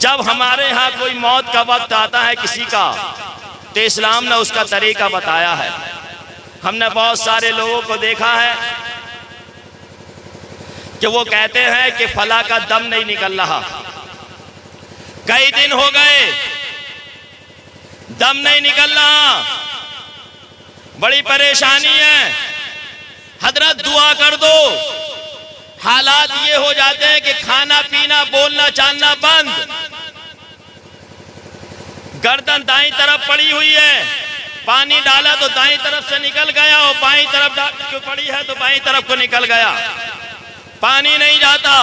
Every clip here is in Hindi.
जब हमारे यहाँ कोई मौत का वक्त आता है किसी का, तो इस्लाम ने उसका तरीका बताया है। हमने बहुत सारे लोगों को देखा है कि वो कहते हैं कि फला का दम नहीं निकल रहा, कई दिन हो गए दम नहीं निकल रहा, बड़ी परेशानी है, हजरत दुआ कर दो। हालात ये हो जाते हैं कि खाना पीना बोलना चालना बंद, गर्दन दाईं तरफ पड़ी हुई है, पानी डाला तो दाईं तरफ से निकल गया और बाईं तरफ क्यों पड़ी है तो बाईं तरफ को निकल गया, पानी नहीं जाता।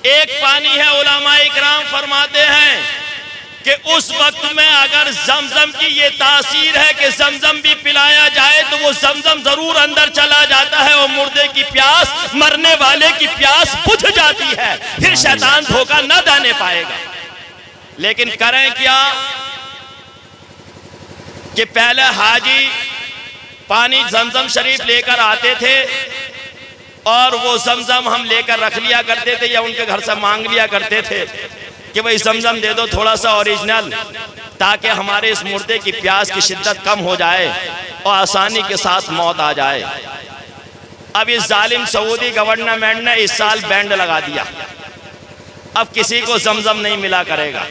एक पानी है, उलमाए इकराम फरमाते हैं कि उस वक्त में अगर जमजम की ये तासीर है कि जमजम भी पिलाया जाए तो वो जमजम जरूर अंदर चला जाता है और मुर्दे की प्यास, मरने वाले की प्यास बुझ जाती है, फिर शैतान धोखा न देने पाएगा। लेकिन करें क्या कि पहले हाजी पानी जमजम शरीफ लेकर आते थे और वो जमजम हम लेकर रख लिया करते थे या उनके घर से मांग लिया करते थे कि भाई जमजम दे दो थोड़ा सा ओरिजिनल, ताकि हमारे इस मुर्दे की प्यास की शिद्दत कम हो जाए और आसानी के साथ मौत आ जाए। अब इस जालिम सऊदी गवर्नमेंट ने इस साल बैंड लगा दिया, अब किसी को जमजम नहीं मिला करेगा,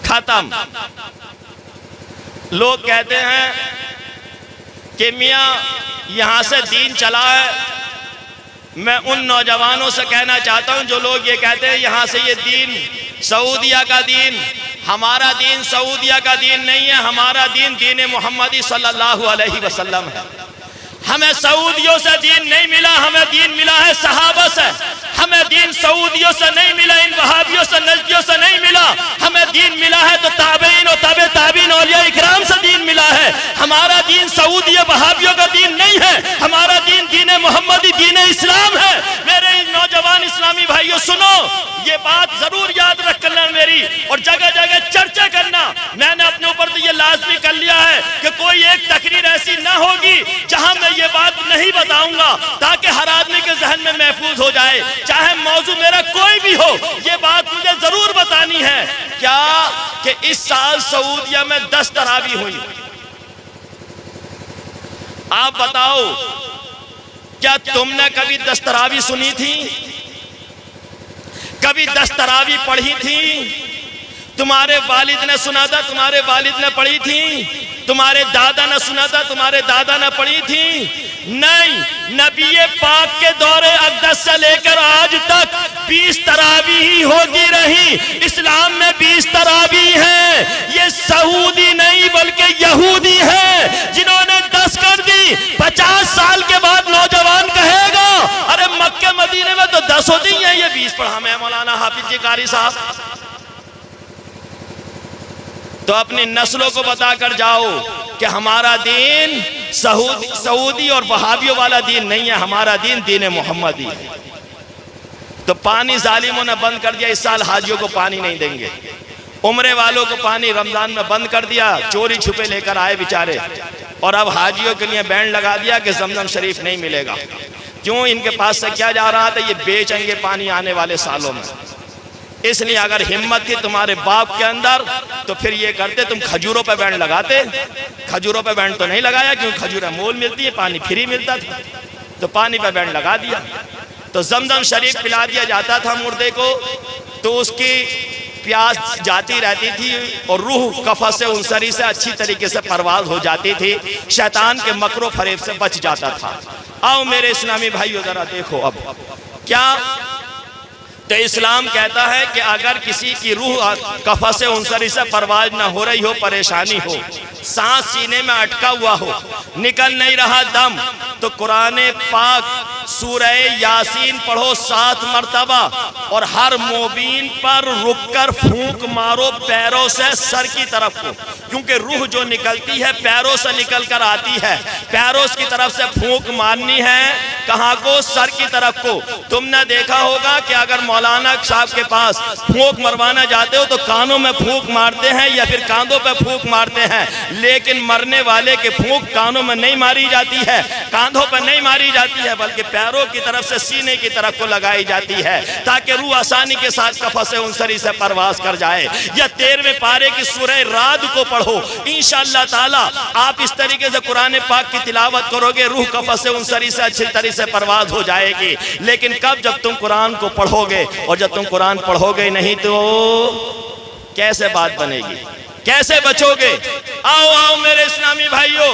खत्म। लोग कहते हैं कि मियाँ यहां से दीन चला है। मैं उन नौजवानों से कहना चाहता हूं जो लोग ये कहते हैं यहां से ये दीन सऊदिया का दीन, हमारा दीन सऊदिया का दीन नहीं है, हमारा दीन दीन मोहम्मदी सल्लल्लाहु अलैहि वसल्लम है। हमें सऊदियों से दीन नहीं मिला, हमें दीन मिला है सहाबा से। हमें दीन सऊदियों से नहीं मिला, इन वहाबियों से नजदियों से नहीं मिला, हमें दीन मिला है तो ताबीन और तबे ताबीन औलिया इकराम से दीन मिला है। हमारा दीन सऊदी वहाबियों का दीन नहीं है, हमारा दीन दीन मोहम्मदी दीन इस्लाम है। मेरे नौजवान इस्लामी भाइयों सुनो, ये बात जरूर याद रख करना मेरी, और जगह जगह चर्चा करना। मैंने अपने ऊपर तो ये लाजमी कर लिया है कि कोई एक तकरीर ऐसी ना होगी जहां मैं ये बात नहीं बताऊंगा, ताकि हर आदमी के जहन में महफूज हो जाए, चाहे मौजू मेरा कोई भी हो, ये बात मुझे जरूर बतानी है। क्या कि इस साल सऊदिया में 10 तरावी हुई। आप बताओ क्या तुमने कभी 10 तरावी सुनी थी, कभी 10 तरावी पढ़ी थी? तुम्हारे वालिद ने सुना था, तुम्हारे वालिद ने पढ़ी थी, तुम्हारे दादा ने सुना था, तुम्हारे दादा ने पढ़ी थी? नहीं, नबी पाक के दौरे अक़दस से लेकर आज तक 20 तरावी ही होती रही। इस्लाम में 20 तरावी है। ये सऊदी नहीं बल्कि यहूदी है जिन्होंने 10 कर दी। 50 साल के बाद नौजवान कहेगा अरे मक्के मदीने में तो 10 होती है, ये 20 पढ़ा मैं मौलाना हाफिज जी कारी साहब। तो अपनी नस्लों को बताकर जाओ कि हमारा दीन सऊदी और वहाबियों वाला दीन नहीं है, हमारा दीन दीन मोहम्मदी है। तो पानी जालिमों ने बंद कर दिया, इस साल हाजियों को पानी नहीं देंगे। उम्रे वालों को पानी रमजान में बंद कर दिया, चोरी छुपे लेकर आए बेचारे, और अब हाजियों के लिए बैंड लगा दिया कि जमजम शरीफ नहीं मिलेगा। क्यों? इनके पास से क्या जा रहा था, ये बेचेंगे पानी आने वाले सालों में। इसलिए अगर हिम्मत थी तुम्हारे बाप के अंदर तो फिर ये करते, तुम खजूरों पे बैंड लगाते। खजूरों पे बैंड तो नहीं लगाया क्योंकि खजूरें मोल मिलती है, पानी फ्री मिलता था, तो पानी पे बैंड लगा दिया। तो जमजम शरीफ पिला दिया जाता था मुर्दे को, तो उसकी प्यास जाती रहती थी और रूह कफा से उनसरी से अच्छी तरीके से परवाज हो जाती थी, शैतान के मकरो फरेब से बच जाता था। आओ मेरे इस्लामी भाइयों जरा देखो अब क्या। तो इस्लाम कहता है कि अगर किसी की रूह कफा से उनसरी से परवाज ना हो रही हो, परेशानी हो, सांस सीने में अटका हुआ हो, निकल नहीं रहा दम, तो कुरान पाक सूरह यासीन पढ़ो 7 मरतबा और हर मोबीन पर रुककर फूंक मारो पैरों से सर की तरफ को, क्योंकि रूह जो निकलती है पैरों से निकल कर आती है। पैरों की तरफ से फूंक मारनी है, कहाँ को? सर की तरफ को। तुमने देखा होगा कि अगर मौलाना साहब के पास फूंक मरवाना जाते हो तो कानों में फूंक मारते हैं या फिर कांधों पे फूंक मारते हैं, लेकिन मरने वाले के फूंक कानों में नहीं मारी जाती है, कांधों पर नहीं मारी जाती है, बल्कि पैरों की तरफ से सीने की तरफ को लगाई जाती है ताकि रूह आसानी के साथ कफ़स उनसरी से परवास कर जाए। या 13वें पारे की सूरह राद को पढ़ो, इंशाअल्लाह ताला आप इस तरीके से कुरान पाक की तिलावत करोगे, रूह कफ़स उनसरी से अच्छी तरीके से परवाज हो जाएगी। लेकिन कब? जब तुम कुरान को पढ़ोगे, और जब तुम कुरान पढ़ोगे नहीं तो कैसे बात बनेगी, कैसे बचोगे? आओ आओ मेरे इस्लामी भाइयों,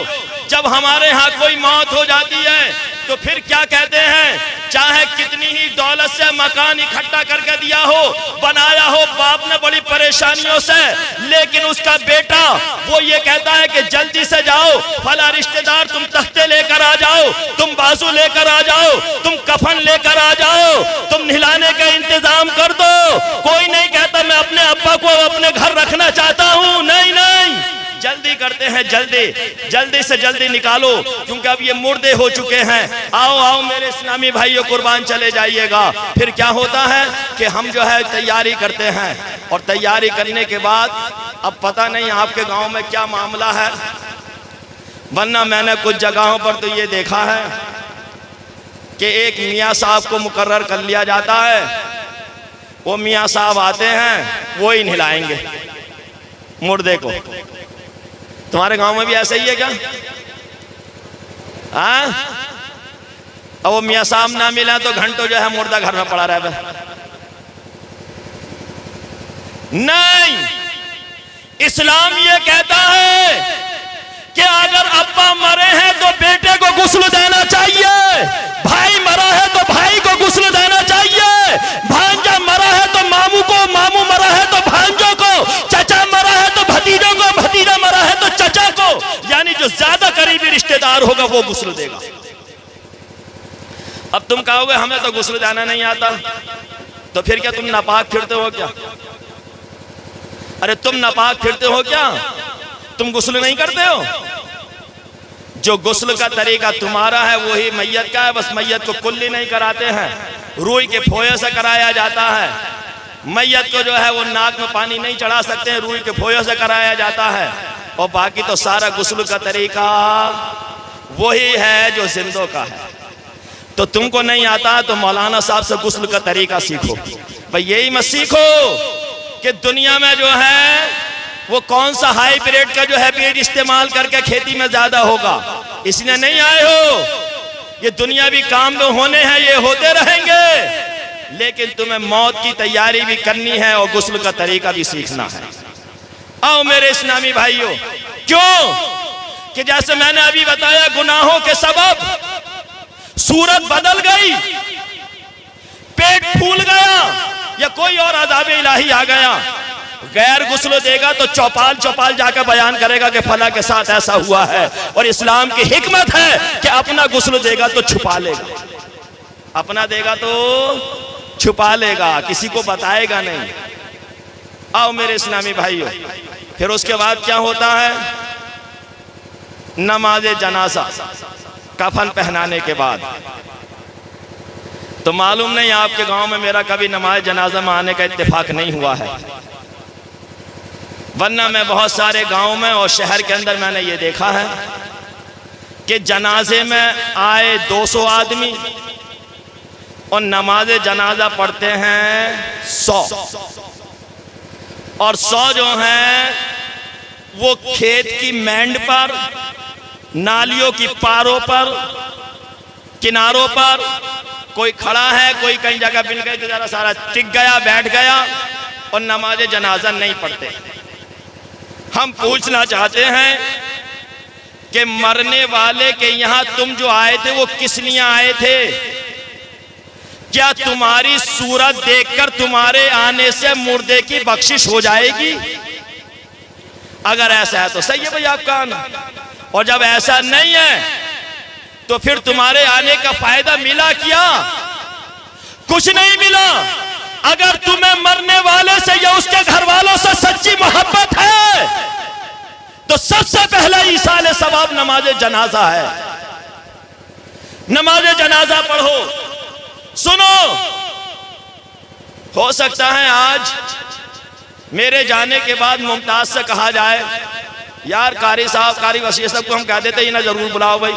जब हमारे यहाँ कोई मौत हो जाती है तो फिर क्या कहते हैं? चाहे कितनी ही दौलत से मकान इकट्ठा करके दिया हो, बनाया हो बाप ने बड़ी परेशानियों से, लेकिन उसका बेटा वो ये कहता है कि जल्दी से जाओ फला रिश्तेदार, तुम तख्ते लेकर आ जाओ, तुम बाजू लेकर आ जाओ, तुम कफन लेकर आ जाओ, तुम नहलाने का इंतजाम कर दो। कोई नहीं कहता मैं अपने अब्बा को अपने घर रखना चाहता हूँ, नहीं नहीं, जल्दी करते हैं, जल्दी से जल्दी निकालो, क्योंकि अब ये मुर्दे हो चुके हैं। आओ आओ मेरे इस्लामी भाइयों, कुर्बान चले जाइएगा। फिर क्या होता है कि हम जो है तैयारी करते हैं, और तैयारी करने के बाद अब पता नहीं आपके गांव में क्या मामला है, वरना मैंने कुछ जगहों पर तो ये देखा है कि एक मियाँ साहब को मुकर्रर कर लिया जाता है, वो मियाँ साहब आते हैं, वो ही नहलाएंगे मुर्दे को। तुम्हारे गांव में भी ऐसा ही है क्या? हाँ, अब वो मियाँ साहब ना मिला तो घंटों जो है मुर्दा घर में पड़ा रहे। नहीं, इस्लाम ये कहता है कि अगर अब्बा मरे हैं तो बेटे को गुस्ल देना चाहिए, भाई मरा है तो भाई को गुस्ल देना चाहिए, भांजा मरा है तो मामू को, मामू मरा है तो भांजों को, चचा मरा है तो भतीजों को, भतीजा मरा है तो चचा को, यानी जो ज्यादा करीबी रिश्तेदार होगा वो गुस्ल देगा। अब तुम कहोगे हमें तो गुस्ल देना नहीं आता, तो फिर क्या तुम नापाक फिरते हो क्या? अरे तुम नापाक फिरते हो क्या? तुम गुस्ल नहीं करते हो? जो गुस्ल का तरीका तुम्हारा है वही मैयत का है, बस मैयत को कुल्ली नहीं कराते हैं, रूई के फोये से कराया जाता है। मैयत को जो है वो नाक में पानी नहीं चढ़ा सकते हैं, रूई के फोये से कराया जाता है, और बाकी तो सारा गुस्ल का तरीका वही है जो जिंदों का है। तो तुमको नहीं आता तो मौलाना साहब से गुस्ल का तरीका सीखो। भाई यही मत सीखो कि दुनिया में जो है वो कौन सा हाइब्रिड का जो है बीज इस्तेमाल करके खेती में ज्यादा होगा, इसलिए नहीं आए हो। ये दुनियावी काम में होने हैं, ये होते रहेंगे, लेकिन तुम्हें मौत की तैयारी भी करनी है और गुस्ल का तरीका भी सीखना है। आओ मेरे इस्लामी भाइयों, क्यों कि जैसे मैंने अभी बताया गुनाहों के सबब सूरत बदल गई, पेट फूल गया या कोई और अज़ाब इलाही आ गया। गैर गुस्ल देगा तो चौपाल चौपाल जाकर बयान करेगा कि फला के साथ ऐसा हुआ है, और इस्लाम की हिकमत है कि अपना गुस्ल देगा तो छुपा लेगा, अपना देगा तो छुपा लेगा, किसी को बताएगा नहीं। आओ मेरे इस्लामी भाइयों, फिर उसके बाद क्या होता है? नमाज जनाजा, कफन पहनाने के बाद। तो मालूम नहीं आपके गांव में मेरा कभी नमाज जनाजा में आने का इत्तेफाक नहीं हुआ है, वरना मैं बहुत सारे गांव में और शहर के अंदर मैंने ये देखा है कि जनाजे में आए 200 आदमी और नमाज जनाजा पढ़ते हैं 100, और 100 जो हैं वो खेत की मैंड पर, नालियों की पारों पर, किनारों पर, कोई खड़ा है, कोई कहीं जगह बिन गए तो जरा सारा टिक गया, बैठ गया, और नमाज जनाजा नहीं पढ़ते। हम पूछना चाहते हैं कि मरने वाले के यहाँ तुम जो आए थे वो किस लिए आए थे? क्या तुम्हारी सूरत देखकर तुम्हारे आने से मुर्दे की बख्शिश हो जाएगी? अगर ऐसा है तो सही है भाई आपका आना, और जब ऐसा नहीं है तो फिर तुम्हारे आने का फायदा मिला क्या? कुछ नहीं मिला। अगर तुम्हें मरने वाले से या उसके घर वालों से सच्ची मोहब्बत है तो सबसे पहला ईसाले सवाब नमाज जनाजा है। नमाज जनाजा पढ़ो। सुनो, हो सकता है आज मेरे जाने के बाद मुमताज से कहा जाए, यार कारी साहब, कारी वसीर साहब को हम कह देते हैं ना जरूर बुलाओ भाई,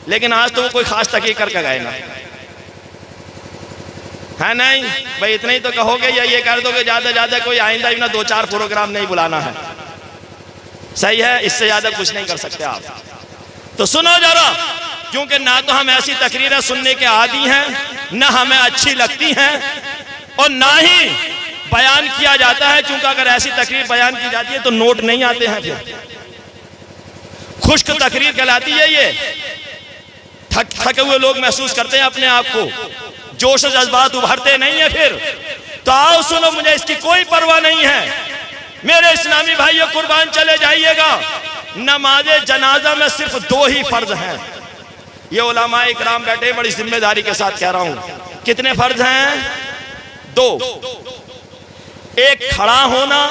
लेकिन आज तो वो कोई खास तकीक करके गए ना, है नहीं भाई, इतना ही तो कहोगे या ये कर दोगे ज्यादा ज्यादा कोई आइंदा ना 2-4 प्रोग्राम नहीं बुलाना है, सही है, इससे ज्यादा कुछ नहीं कर सकते आप। तो सुनो जरा, क्योंकि ना तो हम ऐसी तकरीरें सुनने के आदी हैं, ना हमें अच्छी लगती हैं, और ना ही बयान किया जाता है, क्योंकि अगर ऐसी तकरीर बयान की जाती है तो नोट नहीं आते हैं, फिर खुश्क तकरीर कहलाती है ये। थके हुए लोग महसूस करते हैं अपने आप को, जोश और जज्बात उभरते नहीं है फिर। तो आओ सुनो, मुझे इसकी कोई परवाह नहीं है मेरे इस्लामी भाइयों, कुर्बान चले जाइएगा। नमाज़े जनाजा में सिर्फ 2 ही फर्ज हैं, ये उलमाए इकराम बैठे, बड़ी जिम्मेदारी के साथ कह रहा हूं। कितने फर्ज हैं? 2। एक खड़ा होना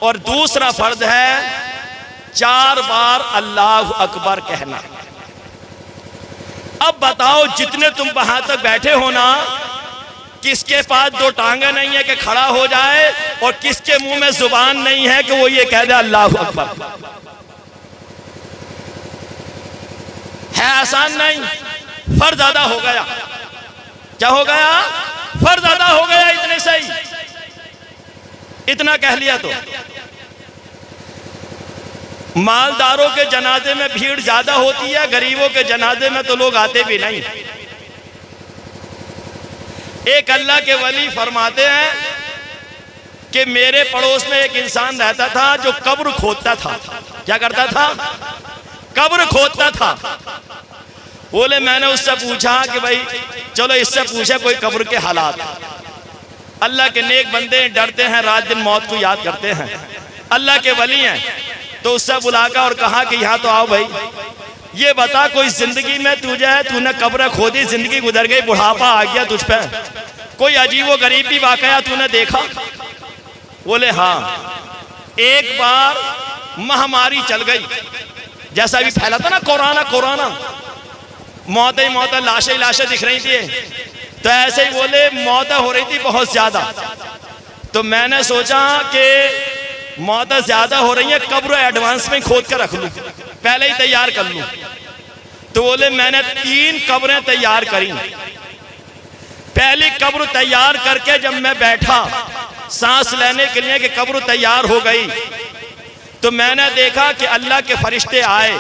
और दूसरा फर्ज है 4 बार अल्लाह अकबर कहना। अब बताओ, जितने तुम वहां तक बैठे हो ना, किसके पास 2 टांगे नहीं है कि खड़ा हो जाए, और किसके मुंह में जुबान नहीं है कि वो ये कह दे अल्लाह अकबर? है आसान नहीं, फर्ज अदा हो गया। क्या हो गया? फर्ज अदा हो गया, इतने सही, इतना कह लिया तो। मालदारों के जनाजे में भीड़ ज्यादा होती है, गरीबों के जनाजे में तो लोग आते भी नहीं। एक अल्लाह के वली फरमाते हैं कि मेरे पड़ोस में एक इंसान रहता था जो कब्र खोदता था। क्या करता था? कब्र खोदता था। बोले, मैंने उससे पूछा कि भाई चलो इससे पूछे कोई कब्र के हालात। अल्लाह के नेक बंदे डरते हैं, रात दिन मौत को याद करते हैं, अल्लाह के वली हैं। तो उससे बुलाकर और कहा कि यहाँ तो आओ भाई, ये बता कोई जिंदगी में तूने कब्र खोदी, जिंदगी गुजर गई, बुढ़ापा आ गया तुझ पे, कोई अजीबो गरीबी वाकया तूने देखा? बोले हाँ, एक बार महामारी चल गई, जैसा भी फैला था ना कोरोना, मौतें ही मौतें, लाशें ही लाशें दिख रही थी, तो ऐसे ही बोले मौतें हो रही थी बहुत ज्यादा। तो मैंने सोचा कि मौतें ज्यादा हो रही है, कब्र एडवांस में खोद कर रख लूं, पहले ही तैयार कर लूं। तो बोले मैंने 3 कब्रें तैयार करी। पहली कब्र तैयार करके जब मैं बैठा सांस लेने के लिए कि कब्र तैयार हो गई, तो मैंने देखा कि अल्लाह के फरिश्ते आए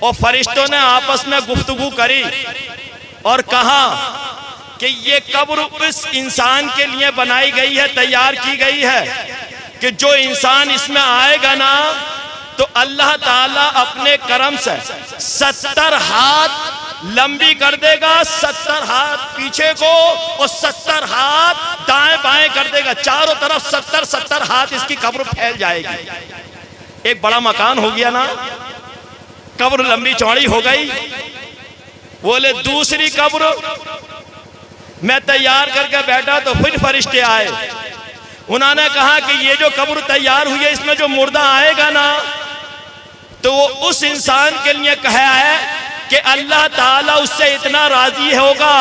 और फरिश्तों ने आपस में गुफ्तगू करी और कहा कि ये कब्र इस इंसान के लिए बनाई गई है, तैयार की गई है कि जो इंसान इसमें आएगा ना, तो अल्लाह ताला अपने करम से 70 हाथ लंबी कर देगा, 70 हाथ पीछे को और 70 हाथ दाएं बाएं कर देगा, चारों तरफ 70 हाथ इसकी कब्र फैल जाएगी। एक बड़ा मकान हो गया ना, कब्र लंबी चौड़ी हो गई। बोले दूसरी कब्र मैं तैयार करके बैठा तो फिर फरिश्ते आए, उन्होंने कहा कि ये जो कब्र तैयार हुई है इसमें जो मुर्दा आएगा ना, तो वो उस इंसान के लिए कहा है कि अल्लाह ताला उससे इतना राजी होगा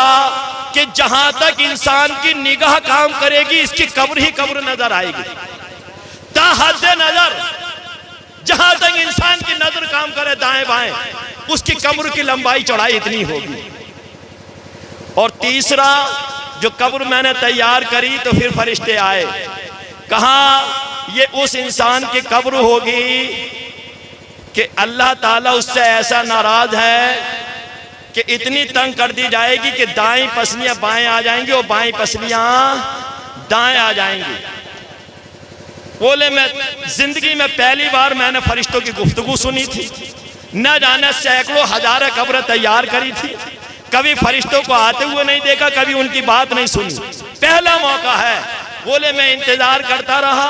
कि जहां तक इंसान की निगाह काम करेगी इसकी कब्र ही कब्र नजर आएगी। ताहद नजर, जहां तक इंसान की नजर काम करे दाएं बाएं, उसकी कब्र की लंबाई चौड़ाई इतनी होगी। और तीसरा जो कब्र मैंने तैयार करी, तो फिर फरिश्ते आए, कहा ये उस इंसान की कब्र होगी कि अल्लाह ताला उससे ऐसा नाराज है कि इतनी तंग कर दी जाएगी कि दाएं पसलियां बाएं आ जाएंगी और बाएं पसलियां दाएं आ जाएंगी। बोले मैं जिंदगी में पहली बार मैंने फरिश्तों की गुफ्तगू सुनी थी, न जाने सैकड़ों हजारों कब्रें तैयार करी थी, कभी फरिश्तों को आते हुए नहीं देखा, कभी उनकी बात नहीं सुनी, पहला मौका है। बोले मैं इंतजार करता रहा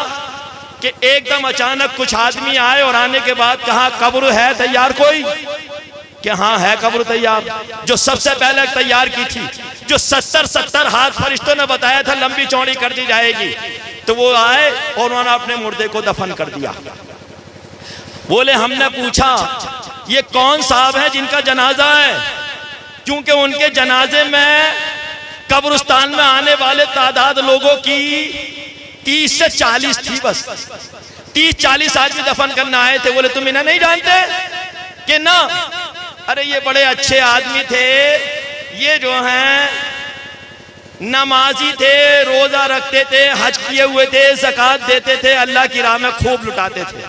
कि एकदम अचानक कुछ आदमी आए और आने के बाद कहा कब्र है तैयार कोई? कि हाँ है कब्र तैयार, जो सबसे पहले तैयार की थी, जो 70 हाथ फरिश्तों ने बताया था लंबी चौड़ी कर दी जाएगी। तो वो आए और उन्होंने अपने मुर्दे को दफन कर दिया। बोले हमने पूछा ये कौन साहब है जिनका जनाजा है, क्योंकि उनके जनाजे में कब्रिस्तान में आने वाले तादाद लोगों की 30 से 40 थी बस। 30-40 आदमी दफन करना आए थे। बोले तुम इन्हें नहीं जानते कि ना? अरे ये बड़े अच्छे आदमी थे, ये जो हैं नमाजी थे, रोजा रखते थे, हज किए हुए थे, ज़कात देते थे, अल्लाह की राह में खूब लुटाते थे,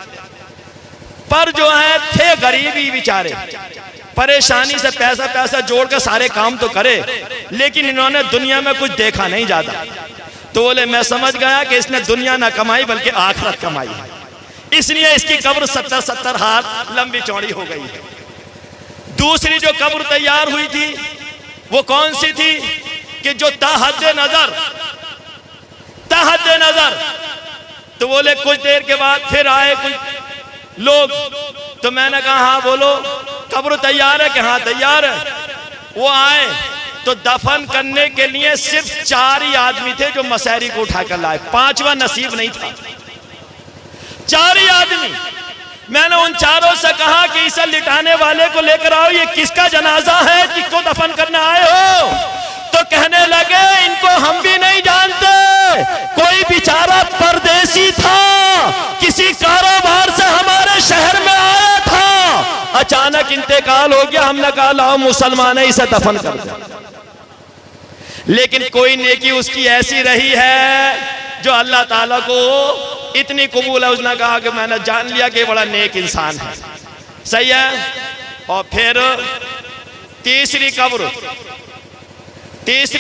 पर जो है थे गरीबी बेचारे, परेशानी से पैसा पैसा जोड़ कर सारे काम तो करे, लेकिन इन्होंने दुनिया में कुछ देखा नहीं ज्यादा। तो बोले मैं समझ गया कि इसने दुनिया ना कमाई बल्कि आखिरत कमाई है, इसलिए इसकी कब्र 70-70 हाथ लंबी चौड़ी हो गई है। दूसरी जो कब्र तैयार हुई थी वो कौन सी थी कि जो ताहद्दे नजर। तो बोले कुछ देर के बाद फिर आए कुछ लोग, तो मैंने कहा हाँ बोलो कब्र तैयार है कि हाँ तैयार है। वो आए तो दफन करने के लिए सिर्फ 4 ही आदमी थे जो मसहरी को उठाकर लाए, 5वां नसीब नहीं था, 4 ही आदमी। मैंने उन चारों से कहा कि इसे लिटाने वाले को लेकर आओ, ये किसका जनाजा है, किसको दफन करने आए हो? तो कहने लगे इनको हम भी नहीं जानते, कोई बेचारा परदेसी था, किसी कारोबार से हमारे शहर में आया था, अचानक इंतकाल हो गया, हमने कहा लाओ मुसलमान है इसे दफन कर दो। लेकिन कोई नेकी उसकी ऐसी रही है जो अल्लाह ताला को इतनी कबूल है, उसने कहा कि मैंने जान लिया कि बड़ा नेक इंसान है। सही है। और फिर तीसरी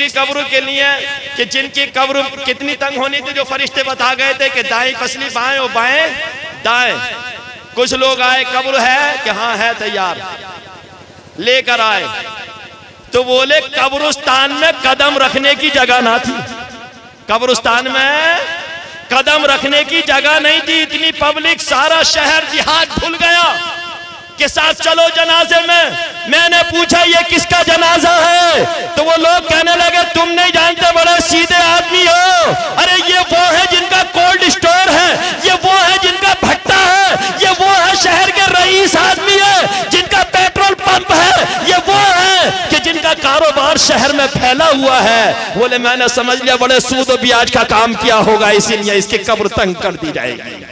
कब्र के लिए कि जिनकी कब्र कितनी तंग होनी थी, जो फरिश्ते बता गए थे कि दाएं कसली बाएं और बाएं दाएं। कुछ लोग आए कब्र है कि हाँ है तैयार, लेकर आए। तो बोले कब्रिस्तान में कदम रखने की जगह ना थी, कब्रिस्तान में कदम रखने की जगह नहीं थी, इतनी पब्लिक, सारा शहर जिहाद भूल गया कि साथ चलो जनाजे में। मैंने पूछा ये किसका जनाजा है? तो वो लोग कहने लगे तुम नहीं जानते, बड़े सीधे आदमी हो, अरे ये वो है जिनका कोल्ड स्टोर है, ये वो है जिनका भट्टा है, ये वो है शहर के रईस आदमी है जिनका पेट्रोल पंप है, ये वो है कि जिनका कारोबार शहर में फैला हुआ है। बोले मैंने समझ लिया बड़े सूद और ब्याज का काम किया होगा, इसीलिए इसकी कब्र तंग कर दी जाएगी।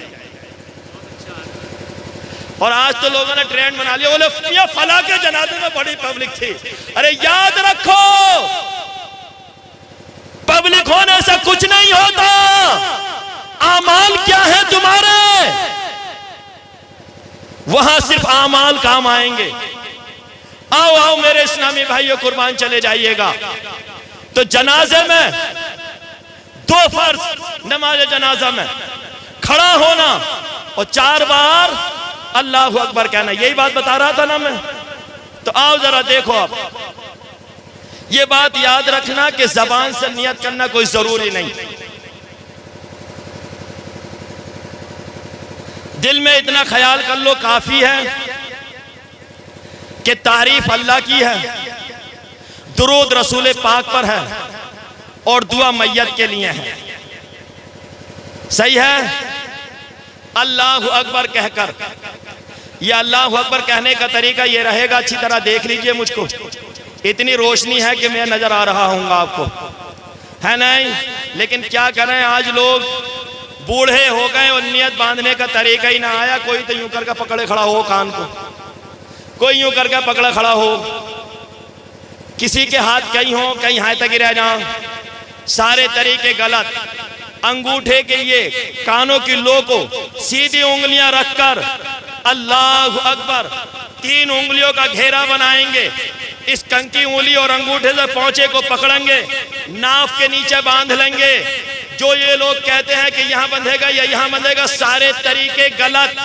और आज तो लोगों ने ट्रेंड बना लिया, बोले ये फला के जनाजे में बड़ी पब्लिक थी। अरे याद रखो पब्लिक होने से कुछ नहीं होता, आमाल क्या है तुम्हारे, वहां सिर्फ आमाल काम आएंगे। आओ आओ मेरे इस्लामी भाइयों, कुर्बान चले जाइएगा। तो जनाजे में 2 फर्ज नमाज जनाजा में खड़ा होना और 4 बार अल्लाहु अकबर कहना, यही बात बता रहा था ना मैं। तो आओ जरा देखो, अब ये बात याद रखना कि जबान से नियत करना कोई जरूरी नहीं, दिल में इतना ख्याल कर लो काफी है कि तारीफ अल्लाह की है, दुरूद रसूल पाक पर है और दुआ मैयत के लिए है। सही है। अल्लाहु अकबर कहकर, यह अल्लाहु अकबर कहने का तरीका ये रहेगा, अच्छी तरह देख लीजिए मुझको, इतनी रोशनी है कि मैं नजर आ रहा हूँ आपको, है नहीं? लेकिन क्या करें, आज लोग बूढ़े हो गए और नियत बांधने का तरीका ही ना आया। कोई तो यूं करके पकड़े खड़ा हो कान को, कोई यूं करके पकड़े खड़ा हो, किसी के हाथ कहीं हो कहीं हाथ तक रह जाओ, सारे तरीके गलत। अंगूठे के ये कानों की लो को सीधी उंगलियां रखकर अल्लाहु अकबर 3 उंगलियों का घेरा बनाएंगे, इस कंकी उंगली और अंगूठे से पौंचे को पकड़ेंगे, नाफ के नीचे बांध लेंगे। जो ये लोग कहते हैं कि यहां बंधेगा या यहां बंधेगा, सारे तरीके गलत।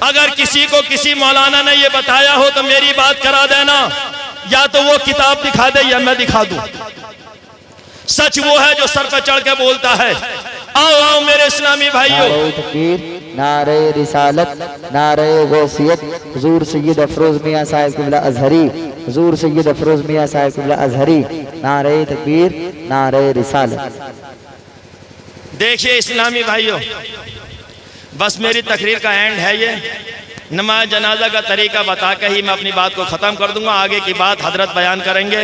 अगर किसी को किसी मौलाना ने ये बताया हो तो मेरी बात करा देना, या तो वो किताब दिखा दे या मैं दिखा दूं। सच वो है जो सर पर चढ़ के बोलता है। आओ आओ मेरे इस्लामी भाइयों, नारे रिसालत, नारे गौसियत, हुजूर सैयद अफरोज मियां साहिब क़िबला अज़हरी, हुजूर सैयद अफरोज मियां साहिब क़िबला अज़हरी, नारे तकबीर, नारे रिसालत। देखिए इस्लामी भाइयों, बस मेरी तकरीर का एंड है ये। नमाज जनाजा का तरीका बता के ही मैं अपनी बात को ख़त्म कर दूंगा। आगे की बात हजरत बयान करेंगे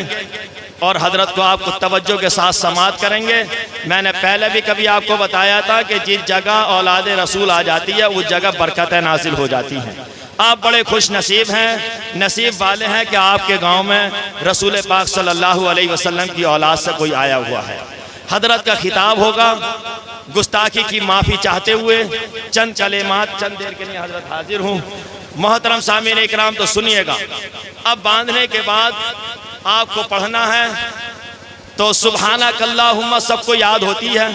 और हजरत को आपको तवज्जो के साथ समात करेंगे। मैंने पहले भी कभी आपको बताया था कि जिस जगह औलाद रसूल आ जाती है उस जगह बरकतें नाजिल हो जाती हैं। आप बड़े खुश नसीब हैं, नसीब वाले हैं कि आपके गांव में रसूल पाक सल्लल्लाहु अलैहि वसल्लम की औलाद से कोई आया हुआ है। हजरत का खिताब होगा, गुस्ताखी की माफ़ी चाहते हुए चंद कलेमात, चंद देर के लिए हजरत हाजिर हूँ। मोहतरम सामीन इकराम तो सुनिएगा। अब बांधने के बाद आपको पढ़ना है तो सुबहानक अल्लाहुम्मा सबको याद होती है।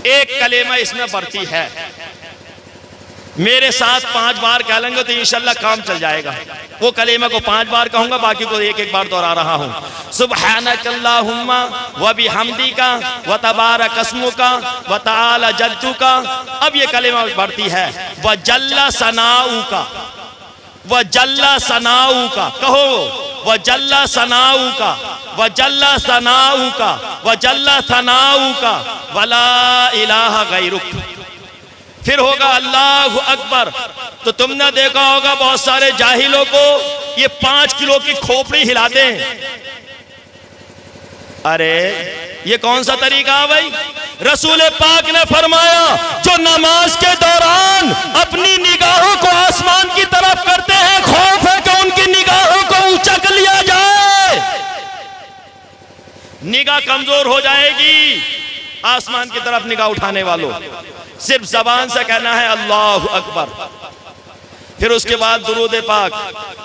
एक कलेमा इसमें बढ़ती है, मेरे साथ 5 बार कह लेंगे तो इंशाल्लाह काम चल जाएगा। वो कलेमा को 5 बार कहूंगा, बाकी को एक एक बार दोहरा रहा हूँ। सुबहानक अल्लाहुम्मा व बिहम्दिका व तबारक अस्मुका व तआला जद्दुका। अब ये कलेमा बढ़ती है, व जल्ला सनाउका, व जल्ला सनाउका। कहो, व जल्ला सनाउका, व जल्ला सनाउका, व जल्ला सनाउका, वला इलाहा गैरुक। फिर होगा अल्लाहु अकबर। तो तुमने देखा होगा बहुत सारे जाहिलों को ये 5 किलो की खोपड़ी हिलाते हैं। अरे ये कौन सा तरीका है भाई? रसूल पाक ने फरमाया जो नमाज के दौरान अपनी निगाहों को आसमान की तरफ करते हैं, खौफ है कि उनकी निगाहों को ऊंचा कर लिया जाए, निगाह कमजोर हो जाएगी। आसमान की तरफ निगाह उठाने वालों सिर्फ जबान से कहना है अल्लाहु अकबर। फिर उसके बाद दुरूद पाक,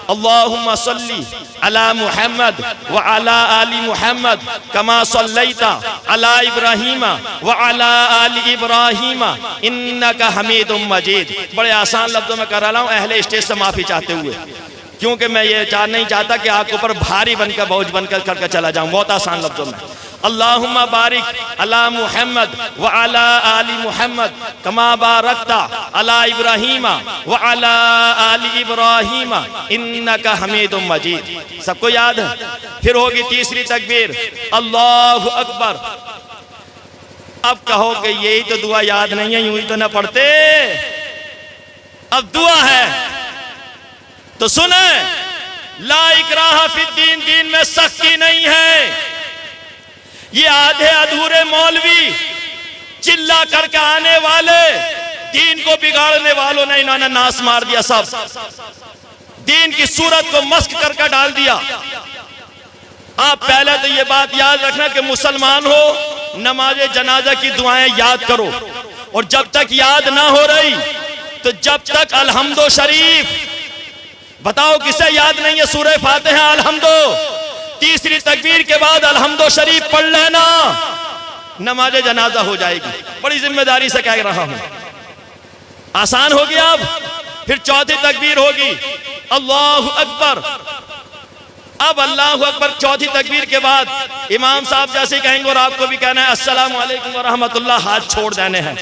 अल्लाहुम्मा सल्ली अला मुहम्मद व अला आली मुहम्मद कमा सल्लैता अला इब्राहीमा व अला आली इब्राहीमा इन्नका हमीदुम मजीद। बड़े आसान लफ्जों में कर रहा हूँ, अहले स्टेज से माफी चाहते हुए, क्योंकि मैं ये नहीं चाहता कि आपके ऊपर भारी बनकर बोझ बनकर करके चला जाऊं। बहुत आसान लफ्जों में, अल्लाहुम्मा बारिक अला मुहम्मद व अला आली मुहम्मद कमा बारकता अला इब्राहीमा व अला आली इब्राहीमा इन्नका हमीदुम मजीद। सबको याद है? फिर होगी तीसरी तकबीर, अल्लाहु अकबर। अब कहो कि यही तो दुआ याद नहीं है, यूं ही तो ना पढ़ते। अब दुआ है तो सुने, ला इकराहा फिद्दीन, दीन में सख्ती नहीं है। ये आधे अधूरे मौलवी, चिल्ला करके आने वाले, दीन को बिगाड़ने वालों ने इन्होंने नाश मार दिया। सब दीन की सूरत को मस्क करके डाल दिया। आप पहले तो ये बात याद रखना कि मुसलमान हो, नमाज जनाजा की दुआएं याद करो, और जब तक याद ना हो रही तो जब तक अलहम्दो शरीफ, बताओ किसे याद नहीं है सूरह फातिहा अलहम्दो, तीसरी तकबीर के बाद अलहम्दो शरीफ पढ़ लेना, नमाज जनाजा हो जाएगी। बड़ी जिम्मेदारी से कह रहा हूं, आसान हो गया। अब फिर चौथी तकबीर होगी अल्लाहु अकबर। अब अल्लाहु अकबर चौथी तकबीर के बाद इमाम साहब जैसे कहेंगे और आपको भी कहना है अस्सलामु अलैकुम व रहमतुल्लाह, हाथ छोड़ देने हैं।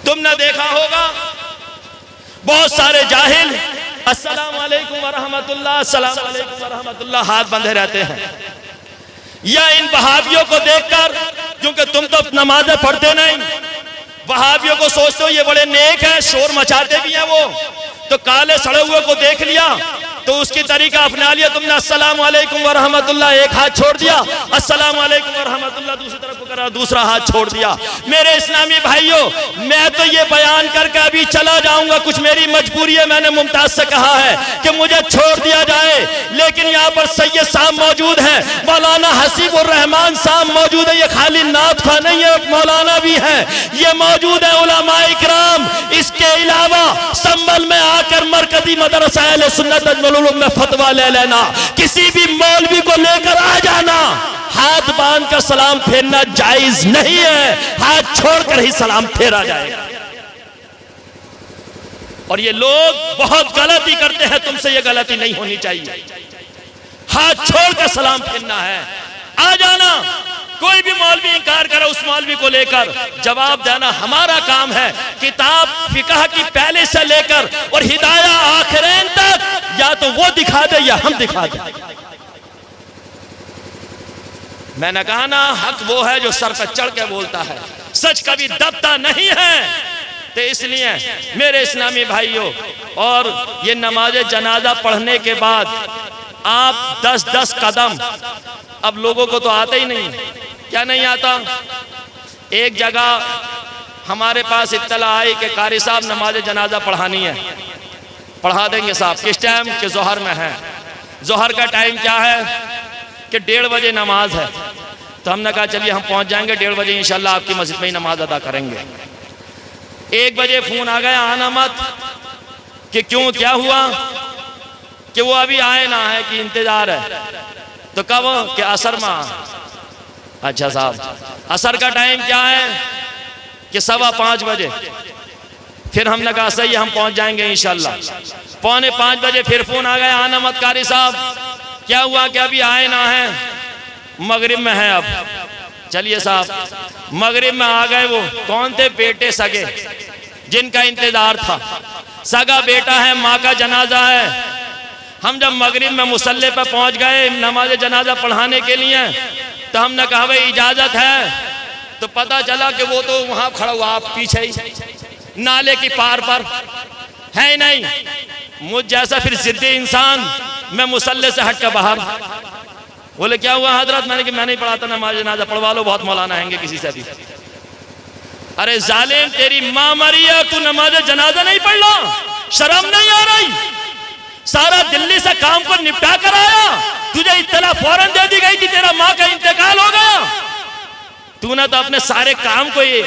तुमने देखा होगा बहुत सारे जाहिल अस्सलामु अलैकुम व रहमतुल्लाह, अस्सलामु अलैकुम व रहमतुल्लाह हाथ बंधे रहते हैं। या इन वहाबियों को देखकर, क्योंकि तुम तो नमाज़ें पढ़ते नहीं, वहाबियों को सोचते हो ये बड़े नेक हैं, शोर मचाते भी हैं वो, तो काले सड़े हुए को देख लिया तो उसकी तरीका अपना लिया तुमने। अस्सलामु अलैकुम व रहमतुल्लाह एक हाथ छोड़ दिया, अस्सलामु अलैकुम व रहमतुल्लाह दूसरी तरफ को करा, दूसरा हाथ छोड़ दिया। मेरे इस्लामी भाइयों, मैं तो ये बयान करके अभी चला जाऊंगा, कुछ मेरी मजबूरी है। मैंने मुमताज से कहा है कि मुझे छोड़ दिया जाए, लेकिन यहाँ पर सैयद साहब मौजूद हैं, मौलाना हसीबुर रहमान साहब मौजूद है। ये खाली नात खा नहीं है, मौलाना भी है, ये मौजूद है उलमाए इकराम। इसके अलावा संभल में आकर मरकजी मदरसा अहले सुन्नत में फतवा ले लेना, किसी भी मौलवी को लेकर आ जाना, हाथ बांध कर सलाम फेरना जायज नहीं है, हाथ छोड़कर ही सलाम फेरा जाएगा। और ये लोग बहुत गलती करते हैं, तुमसे ये गलती नहीं होनी चाहिए। हाथ छोड़कर सलाम फेरना है, आ जाना। कोई भी मौलवी इंकार करे, उस मौलवी को लेकर जवाब देना हमारा काम है। किताब फिकह की पहले से लेकर और हिदाया आखिरैन तक, या तो वो दिखा दे या हम दिखा दे। मैंने कहा ना, हक वो है जो सर पर चढ़ के बोलता है, सच कभी दबता नहीं है। तो इसलिए मेरे इस्लामी भाइयों, और ये नमाज जनाजा पढ़ने के बाद आप 10-10 कदम, अब लोगों को तो आता ही नहीं, क्या नहीं आता। एक जगह हमारे पास इत्तला आई कि कारी साहब नमाज जनाजा पढ़ानी है, पढ़ा देंगे साहब। किस टाइम के जोहर में है, जोहर का टाइम क्या है कि 1:30 बजे नमाज है। तो हमने कहा चलिए हम पहुंच जाएंगे 1:30 बजे इंशाल्लाह आपकी मस्जिद में ही नमाज अदा करेंगे। 1 बजे फोन आ गया आना मत, कि क्यों क्या हुआ, कि वो अभी आए ना है कि इंतजार है। तो कब, कि असर में। अच्छा साहब, असर का टाइम क्या है कि 5:15 बजे। फिर हमने कहा सही है हम पहुंच जाएंगे इंशाल्लाह। 4:45 बजे फिर फोन आ गया आना मत कारी साहब, क्या हुआ कि अभी आए ना है, मगरिब में है अब। चलिए साहब, मगरिब में आ गए। वो कौन थे, बेटे सगे जिनका इंतजार था, सगा बेटा है, माँ का जनाजा है। हम जब मगरिब में मुसल्ले पर पहुंच गए नमाज जनाजा पढ़ाने के लिए, तो हमने कहा भाई इजाजत है। तो पता चला कि वो तो वहां खड़ा हुआ, आप पीछे ही नाले की पार पर है ही नहीं। मुझ जैसा फिर जिद्दी इंसान, मैं मुसल्ले से हट कर बाहर। बोले क्या हुआ हजरत, मैंने कि मैं नहीं पढ़ाता नमाज जनाजा, पढ़वा लो, बहुत मौलाना आएंगे किसी से भी। अरे जालिम, तेरी माँ मरी है, तू नमाज जनाजा नहीं पढ़ लो, शर्म नहीं आ रही। सारा दिल्ली से काम को निपटा कर आया, तुझे इत्तला फौरन दे दी गई कि तेरा माँ का इंतकाल हो गया। तूने तो अपने सारे काम को ये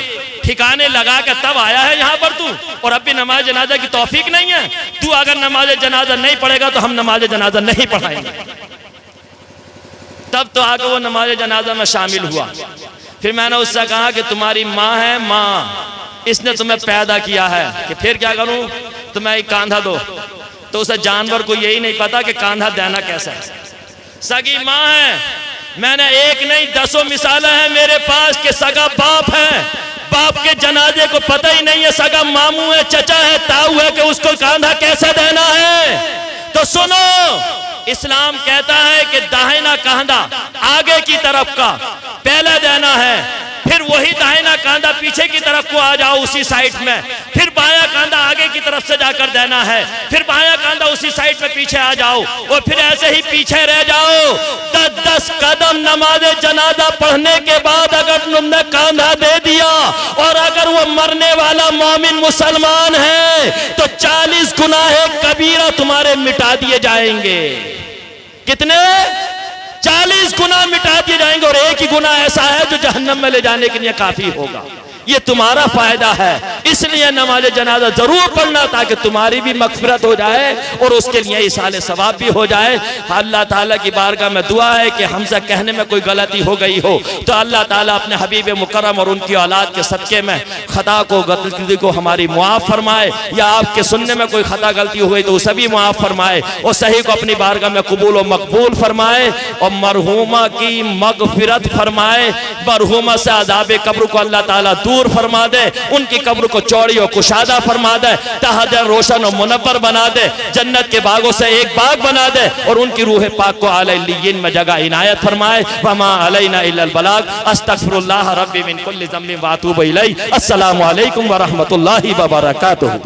ठिकाने लगा के तब आया है यहाँ पर तू, और अब भी नमाज जनाजा की तौफीक नहीं है। तू अगर नमाज जनाजा नहीं पढ़ेगा तो हम नमाज जनाजा नहीं पढ़ाएंगे। तब तो आकर वो नमाज जनाजा में शामिल हुआ। फिर मैंने उससे कहा कि तुम्हारी माँ है, माँ इसने तुम्हें पैदा किया है, कि फिर क्या करूं, तुम्हें एक कांधा दो। तो उसे जानवर को यही नहीं पता कि कांधा देना कैसा है। सगी माँ है, मैंने एक नहीं 10 मिसालें हैं मेरे पास कि सगा बाप है, बाप के जनाजे को पता ही नहीं है, सगा मामू है, चचा है, ताऊ है, कि उसको कांधा कैसे देना है। तो सुनो, इस्लाम कहता है कि दाहिना कांधा आगे की तरफ का पहले देना है, फिर वही दाहिना कांधा पीछे की तरफ को आ जाओ उसी साइड में, फिर बायां कांधा आगे की तरफ से जाकर देना है, फिर बायां कांधा उसी साइड में पीछे आ जाओ, और फिर ऐसे ही पीछे रह जाओ। 10-10 कदम नमाज जनाजा पढ़ने के बाद अगर तुमने कांधा दे दिया, और अगर वो मरने वाला मोमिन मुसलमान है, तो 40 गुनाहे कबीरा तुम्हारे मिटा दिए जाएंगे। कितने? 40 गुना मिटा दिए जाएंगे, और एक ही गुना ऐसा है जो जहन्नम में ले जाने के लिए काफी होगा। ये तुम्हारा फायदा है, इसलिए नमाज जनाजा जरूर पढ़ना, ताकि तुम्हारी भी मगफिरत हो जाए और उसके लिए इसाले सवाब भी हो जाए। अल्लाह ताला की बारगाह में दुआ है कि हमसे कहने में कोई गलती हो गई हो तो अल्लाह ताला अपने हबीब मुकर्रम और उनकी औलाद के सदके में खता को, गलती को हमारी मुआफ़ फरमाए, या आपके सुनने में कोई खता गलती हो गई तो उसे भी मुआफ़ फरमाए, और सही को अपनी बारगाह में कबूल और मकबूल फरमाए, और मरहूमा की मगफिरत फरमाए। मरहूमा से अज़ाब कब्र को अल्लाह ताला दूर फरमा दे, उनकी कब्र को चौड़ी और कुशादा फरमा दे, तहजा रोशन और मुनव्वर बना दे, जन्नत के बागों से एक बाग बना दे, और उनकी रूह पाक को आले इल्लियीन में जगह इनायत फरमाए। वमा अलैना इल्लल बलाग। अस्तगफिरुल्लाह रब्बी मिन कुल्ली ज़म्बिन व अतूबु इलैहि। अस्सलामु अलैकुम व रहमतुल्लाहि व बरकातुहू।